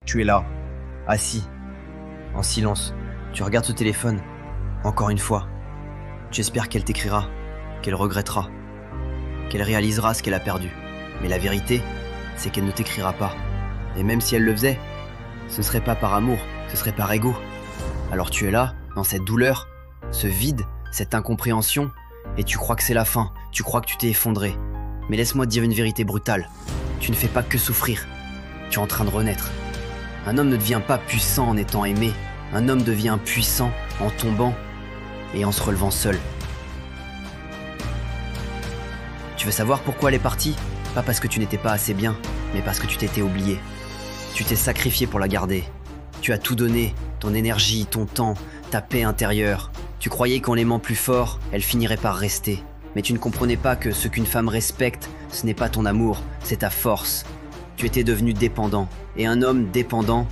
Tu es là, assis, en silence. Tu regardes ce téléphone, encore une fois. Tu espères qu'elle t'écrira, qu'elle regrettera, qu'elle réalisera ce qu'elle a perdu. Mais la vérité, c'est qu'elle ne t'écrira pas. Et même si elle le faisait, ce serait pas par amour, ce serait par ego. Alors tu es là, dans cette douleur, ce vide, cette incompréhension, et tu crois que c'est la fin, tu crois que tu t'es effondré. Mais laisse-moi te dire une vérité brutale. Tu ne fais pas que souffrir, tu es en train de renaître. Un homme ne devient pas puissant en étant aimé. Un homme devient puissant en tombant et en se relevant seul. Tu veux savoir pourquoi elle est partie? Pas parce que tu n'étais pas assez bien, mais parce que tu t'étais oublié. Tu t'es sacrifié pour la garder. Tu as tout donné, ton énergie, ton temps, ta paix intérieure. Tu croyais qu'en l'aimant plus fort, elle finirait par rester. Mais tu ne comprenais pas que ce qu'une femme respecte, ce n'est pas ton amour, c'est ta force. Tu étais devenu dépendant, et un homme dépendant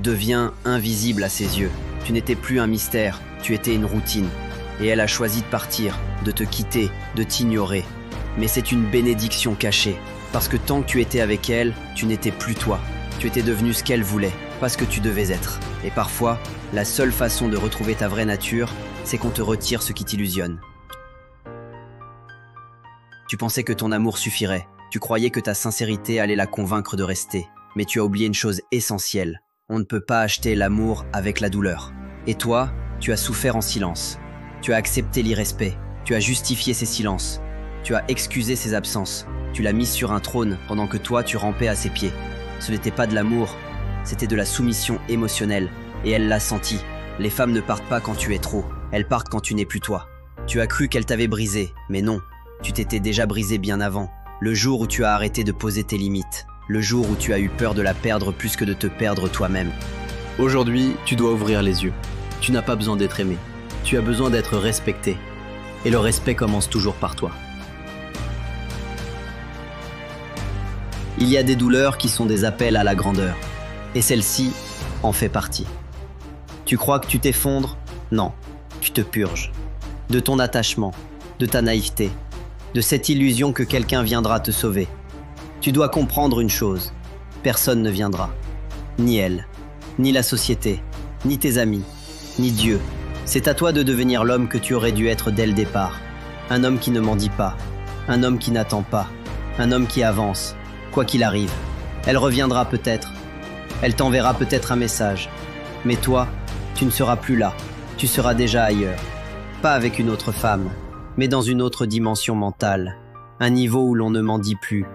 devient invisible à ses yeux. Tu n'étais plus un mystère, tu étais une routine. Et elle a choisi de partir, de te quitter, de t'ignorer. Mais c'est une bénédiction cachée, parce que tant que tu étais avec elle, tu n'étais plus toi. Tu étais devenu ce qu'elle voulait, pas ce que tu devais être. Et parfois, la seule façon de retrouver ta vraie nature, c'est qu'on te retire ce qui t'illusionne. Tu pensais que ton amour suffirait. Tu croyais que ta sincérité allait la convaincre de rester. Mais tu as oublié une chose essentielle. On ne peut pas acheter l'amour avec la douleur. Et toi, tu as souffert en silence. Tu as accepté l'irrespect. Tu as justifié ses silences. Tu as excusé ses absences. Tu l'as mise sur un trône pendant que toi, tu rampais à ses pieds. Ce n'était pas de l'amour, c'était de la soumission émotionnelle. Et elle l'a senti. Les femmes ne partent pas quand tu es trop. Elles partent quand tu n'es plus toi. Tu as cru qu'elle t'avait brisé, mais non. Tu t'étais déjà brisé bien avant. Le jour où tu as arrêté de poser tes limites. Le jour où tu as eu peur de la perdre plus que de te perdre toi-même. Aujourd'hui, tu dois ouvrir les yeux. Tu n'as pas besoin d'être aimé. Tu as besoin d'être respecté. Et le respect commence toujours par toi. Il y a des douleurs qui sont des appels à la grandeur. Et celle-ci en fait partie. Tu crois que tu t'effondres? Non, tu te purges. De ton attachement, de ta naïveté, de cette illusion que quelqu'un viendra te sauver. Tu dois comprendre une chose, personne ne viendra. Ni elle, ni la société, ni tes amis, ni Dieu. C'est à toi de devenir l'homme que tu aurais dû être dès le départ. Un homme qui ne mendie pas, un homme qui n'attend pas, un homme qui avance, quoi qu'il arrive. Elle reviendra peut-être, elle t'enverra peut-être un message. Mais toi, tu ne seras plus là, tu seras déjà ailleurs. Pas avec une autre femme, mais dans une autre dimension mentale. Un niveau où l'on ne mendie plus.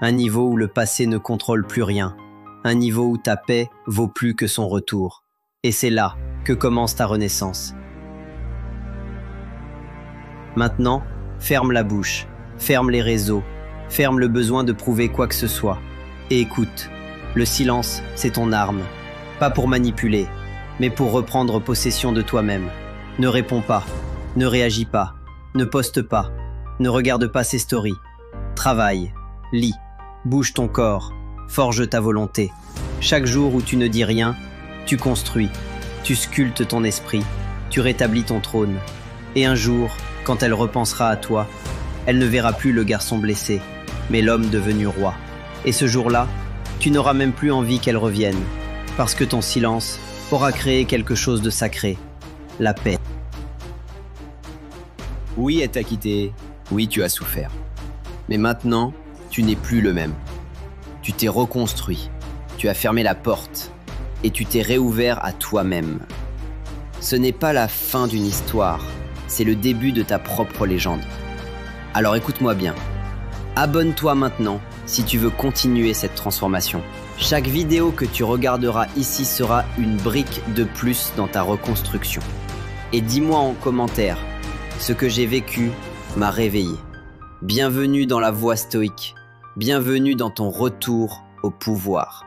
Un niveau où le passé ne contrôle plus rien. Un niveau où ta paix vaut plus que son retour. Et c'est là que commence ta renaissance. Maintenant, ferme la bouche, ferme les réseaux, ferme le besoin de prouver quoi que ce soit. Et écoute, le silence, c'est ton arme. Pas pour manipuler, mais pour reprendre possession de toi-même. Ne réponds pas, ne réagis pas. Ne poste pas, ne regarde pas ses stories. Travaille, lis, bouge ton corps, forge ta volonté. Chaque jour où tu ne dis rien, tu construis, tu sculptes ton esprit, tu rétablis ton trône. Et un jour, quand elle repensera à toi, elle ne verra plus le garçon blessé, mais l'homme devenu roi. Et ce jour-là, tu n'auras même plus envie qu'elle revienne, parce que ton silence aura créé quelque chose de sacré, la paix. Oui, elle t'a quitté. Oui, tu as souffert. Mais maintenant, tu n'es plus le même. Tu t'es reconstruit. Tu as fermé la porte. Et tu t'es réouvert à toi-même. Ce n'est pas la fin d'une histoire. C'est le début de ta propre légende. Alors écoute-moi bien. Abonne-toi maintenant si tu veux continuer cette transformation. Chaque vidéo que tu regarderas ici sera une brique de plus dans ta reconstruction. Et dis-moi en commentaire, ce que j'ai vécu m'a réveillé. Bienvenue dans la voie stoïque. Bienvenue dans ton retour au pouvoir.